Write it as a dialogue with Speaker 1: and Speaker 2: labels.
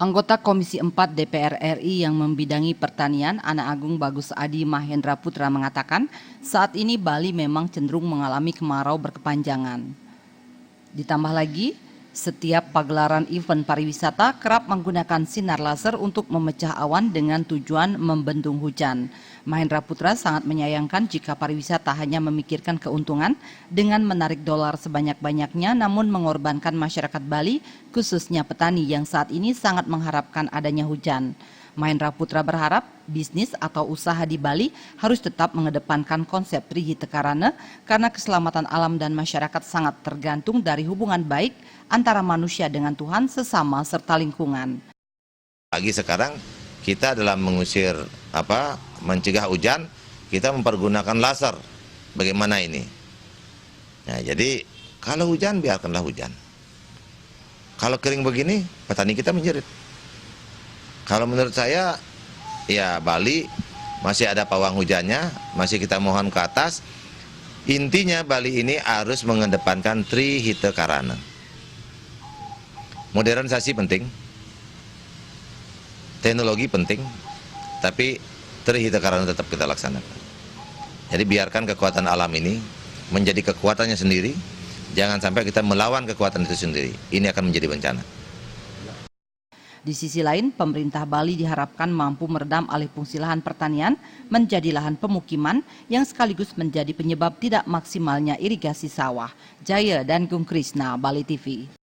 Speaker 1: Anggota Komisi 4 DPR RI yang membidangi pertanian, Ana Agung Bagus Adi Mahendra Putra mengatakan, saat ini Bali memang cenderung mengalami kemarau berkepanjangan. Ditambah lagi, setiap pagelaran event pariwisata kerap menggunakan sinar laser untuk memecah awan dengan tujuan membendung hujan. Mahendra Putra sangat menyayangkan jika pariwisata hanya memikirkan keuntungan dengan menarik dolar sebanyak-banyaknya namun mengorbankan masyarakat Bali, khususnya petani yang saat ini sangat mengharapkan adanya hujan. Mahendra Putra berharap bisnis atau usaha di Bali harus tetap mengedepankan konsep Trihitekarana karena keselamatan alam dan masyarakat sangat tergantung dari hubungan baik antara manusia dengan Tuhan, sesama serta lingkungan.
Speaker 2: Lagi sekarang kita dalam mengusir mencegah hujan, kita mempergunakan laser. Bagaimana ini? Nah, jadi kalau hujan biarkanlah hujan. Kalau kering begini, petani kita menjerit. Kalau menurut saya, ya Bali masih ada pawang hujannya, masih kita mohon ke atas. Intinya Bali ini harus mengedepankan Trihitekarana. Modernisasi penting, teknologi penting, tapi Trihitekarana tetap kita laksanakan. Jadi biarkan kekuatan alam ini menjadi kekuatannya sendiri, jangan sampai kita melawan kekuatan itu sendiri. Ini akan menjadi bencana.
Speaker 1: Di sisi lain, pemerintah Bali diharapkan mampu meredam alih fungsi lahan pertanian menjadi lahan pemukiman yang sekaligus menjadi penyebab tidak maksimalnya irigasi sawah. Jaya dan Gung Krisna, Bali TV.